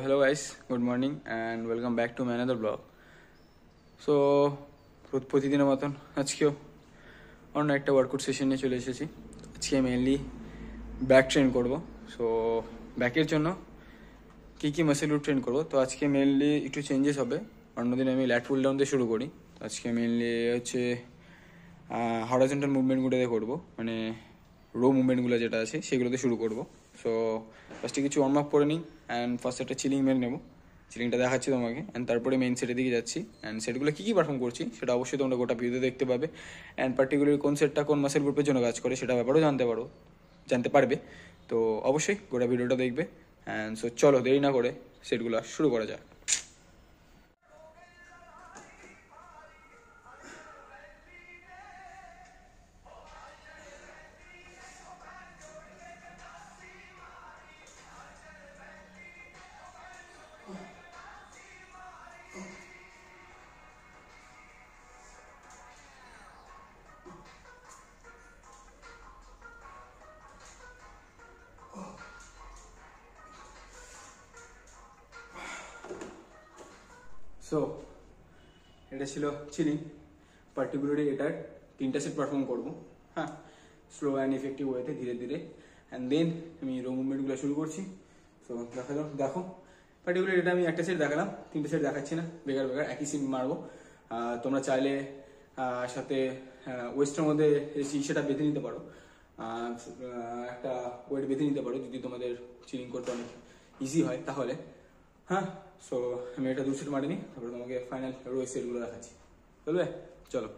hello guys, good morning and welcome back to my another vlog. So প্রতিদিনের মতন আজকেও অন্য একটা ওয়ার্কআউট সেশন নিয়ে চলে এসেছি। আজকে মেইনলি ব্যাক ট্রেন করব। সো ব্যাকের জন্য কী মাসেল গ্রুপ ট্রেন করব। তো আজকে মেইনলি একটু চেঞ্জেস হবে। অন্যদিন আমি ল্যাট পুল ডাউন দিয়ে শুরু করি, তো আজকে মেইনলি হচ্ছে হরাইজন্টাল মুভমেন্টগুলো দিয়ে করবো, মানে রো মুভমেন্টগুলো যেটা আছে সেগুলোতে শুরু করব। সো ফার্স্টে কিছু ওয়ার্ম আপ করে নিই অ্যান্ড ফার্স্ট একটা চিলিং মেরে নেবো। চিলিংটা দেখাচ্ছি তোমাকে অ্যান্ড তারপরে মেইন সেটের দিকে যাচ্ছি। অ্যান্ড সেটগুলো কী পারফর্ম করছি সেটা অবশ্যই তোমরা গোটা ভিডিওতে দেখতে পাবে। অ্যান্ড পার্টিকুলার কোন সেটটা কোন মাসেল গ্রুপের জন্য কাজ করে সেটা ব্যাপারেও জানতে পারবে। তো অবশ্যই গোটা ভিডিওটা দেখবে। অ্যান্ড সো চলো দেরি না করে সেটগুলো শুরু করা যাক। সো এটা ছিল চিলিং। পার্টিকুলারলি এটার 3টা সেট পারফর্ম করবো, হ্যাঁ, স্লো অ্যান্ড ইফেক্টিভ ওয়েতে ধীরে ধীরে। অ্যান্ড দেন আমি রো মুভমেন্টগুলো শুরু করছি। সো দেখো পার্টিকুলারলি এটা আমি একটা সেট দেখালাম, 3টে সেট দেখাচ্ছি না, বেকার একই সেট মারবো। তোমরা চাইলে সাথে ওয়েস্টের মধ্যে সেটা বেঁধে নিতে পারো, একটা ওয়েট বেঁধে নিতে পারো যদি তোমাদের চিলিং করতে অনেক ইজি হয় তাহলে, হ্যাঁ। সো আমি এটা 2 সেট মারিনি, তারপরে তোমাকে ফাইনাল রো সেটগুলো দেখাচ্ছি, চলবে? চলো।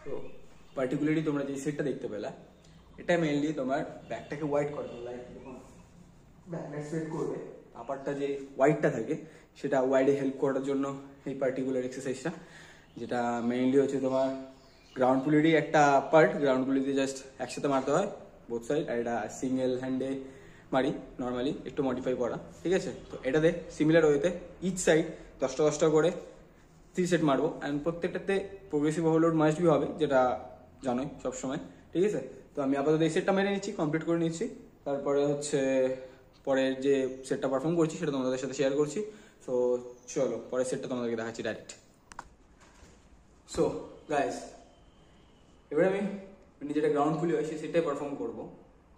তো পার্টিকুলারলি তোমরা যে সেটটা দেখতে পেলা, এটা মেইনলি তোমার ব্যাকটাকে ওয়াইড করে, লাইক যখন ব্যাকটা স্ট্রেট করবে আপারটা যে ওয়াইডটা থাকে সেটা ওয়াইডে হেল্প করার জন্য এই পার্টিকুলার এক্সারসাইজটা, যেটা মেইনলি হচ্ছে তোমার গ্রাউন্ড পুলিরই একটা পার্ট। গ্রাউন্ড পুলিতে জাস্ট একসাথে মারতে হয় বোথ সাইড, আর এটা সিঙ্গেল হ্যান্ডে মারি নর্মালি, একটু মডিফাই করা, ঠিক আছে? তো এটাতে সিমিলার ওয়েতে ইচ সাইড 10টা করে 3 সেট মারবো। অ্যান্ড প্রত্যেকটাতে প্রোগ্রেসিভ ওভারলোড মাস্ট বি হবে, যেটা জানোই সবসময়, ঠিক আছে? তো আমি আপাতত এই সেটটা মেরে নিচ্ছি, কমপ্লিট করে নিচ্ছি, তারপরে হচ্ছে পরের যে সেটটা পারফর্ম করছি সেটা তোমাদের সাথে শেয়ার করছি। সো চলো পরের সেটটা তোমাদেরকে দেখাচ্ছি ডাইরেক্ট। সো গাইস, এবারে আমি যেটা গ্রাউন্ড পুলি হয় সেটাই পারফর্ম করবো,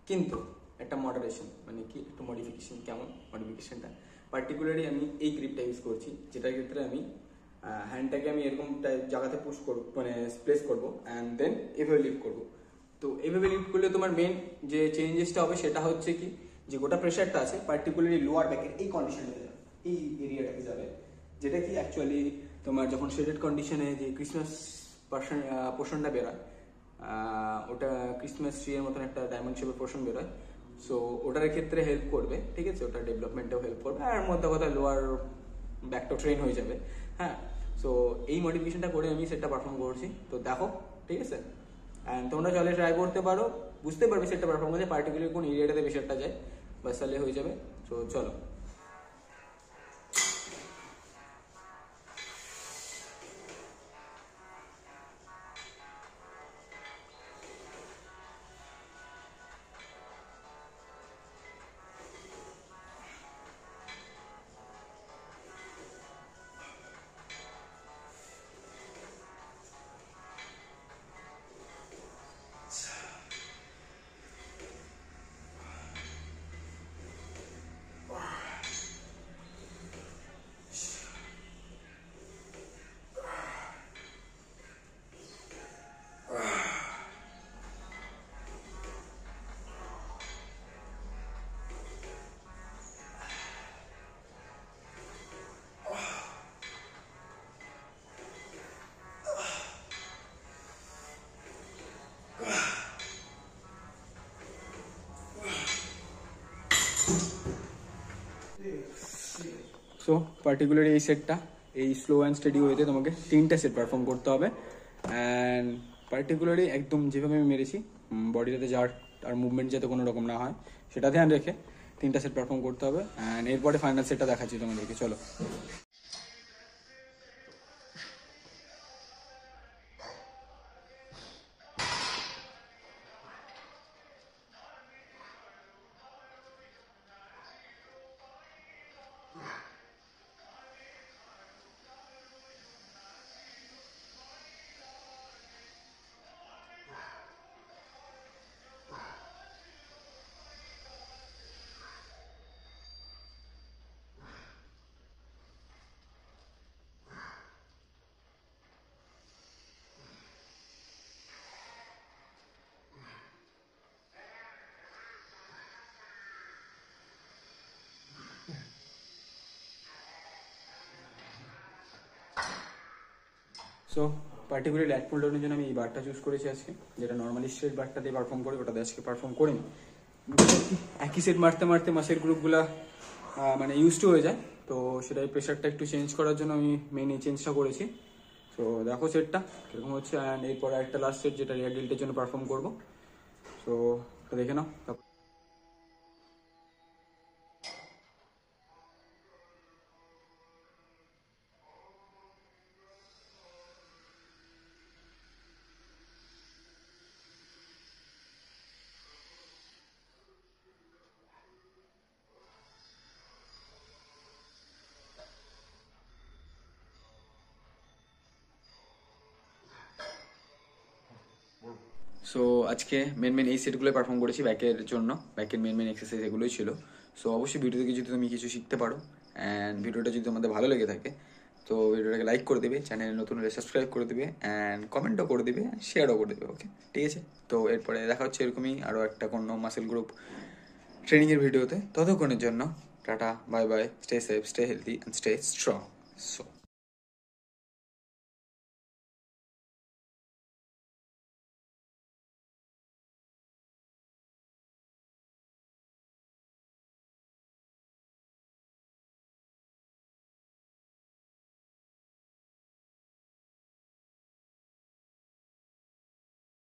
কিন্তু একটা মডারেশন, মানে কি একটু মডিফিকেশন। কেমন মডিফিকেশনটা? পার্টিকুলারলি আমি এই গ্রিপটা ইউজ করছি, যেটার ক্ষেত্রে আমি হ্যান্ডটাকে আমি এরকম জায়গাতে পুশ করবো, মানে প্লেস করবো অ্যান্ড দেন এভাবে লিফট করবো। তো এইভাবে লিফট করলে তোমার মেন যে চেঞ্জেসটা হবে সেটা হচ্ছে কি, যে গোটা প্রেশারটা আছে পার্টিকুলারলি লোয়ার ব্যাকের এই কন্ডিশনটাতে যাবে, এই এরিয়াটাকে যাবে, যেটা কি অ্যাকচুয়ালি তোমার যখন শেডেড কন্ডিশনে যে ক্রিসমাস পোর্শনটা বেরোয়, ওটা ক্রিসমাস ট্রি এর মতন একটা ডায়মন্ড শেপের পোর্শন বেরোয়। সো ওটার ক্ষেত্রে হেল্প করবে, ঠিক আছে? ওটার ডেভেলপমেন্টেও হেল্প করবে, আর মধ্যে কথা লোয়ার ব্যাকটাও ট্রেন হয়ে যাবে, হ্যাঁ। সো এই মডিফিকেশনটা করে আমি সেটটা পারফর্ম করছি, তো দেখো, ঠিক আছে? অ্যান্ড তোমরা চাইলে ট্রাই করতে পারো, বুঝতে পারবে সেটটা পারফর্ম করছে পার্টিকুলার কোন এরিয়াটাতে প্রেশারটা যায়, বাস তাহলে হয়ে যাবে। সো চলো। সো পার্টিকুলারলি এই সেটটা এই স্লো অ্যান্ড স্টেডি ওয়েতে তোমাকে 3টে সেট পারফর্ম করতে হবে। অ্যান্ড পার্টিকুলারলি একদম যেভাবে আমি মেরেছি বডিটাতে যার আর মুভমেন্ট যাতে কোনো রকম না হয় সেটা ধ্যান রেখে 3টা সেট পারফর্ম করতে হবে। অ্যান্ড এরপরে ফাইনাল সেটটা দেখাচ্ছি তোমাদেরকে, চলো। সো পার্টিকুলার ল্যাট পুল ডাউনের জন্য আমি এই বারটা চুজ করেছি আজকে, যেটা নর্মালি স্ট্রেট বারটা দিয়ে পারফর্ম করি, ওটাতে আজকে পারফর্ম করিনি। একই সেট মারতে মারতে মাসের গ্রুপগুলা মানে ইউজ হয়ে যায়, তো সেটাই প্রেশারটা একটু চেঞ্জ করার জন্য আমি মেইন এই চেঞ্জটা করেছি। সো দেখো সেটটা কীরকম হচ্ছে। অ্যান্ড এরপরে একটা লাস্ট সেট যেটা রিয়ার ডিল্টের জন্য পারফর্ম করবো, সো ওটা দেখে নাও। সো আজকে মেন এই সেটগুলো পারফর্ম করেছি ব্যাকের জন্য, ব্যাকের মেন এক্সারসাইজ এগুলোই ছিল। সো অবশ্যই ভিডিও থেকে যদি তুমি কিছু শিখতে পারো অ্যান্ড ভিডিওটা যদি তোমাদের ভালো লেগে থাকে তো ভিডিওটাকে লাইক করে দেবে, চ্যানেলে নতুন হলে সাবস্ক্রাইব করে দেবে অ্যান্ড কমেন্টও করে দেবে, শেয়ারও করে দেবে। ওকে, ঠিক আছে? তো এরপরে দেখা হচ্ছে এরকমই আরও একটা কোনো মাসেল গ্রুপ ট্রেনিংয়ের ভিডিওতে। ততক্ষণের জন্য tata, bye bye, stay safe, stay healthy and stay strong. So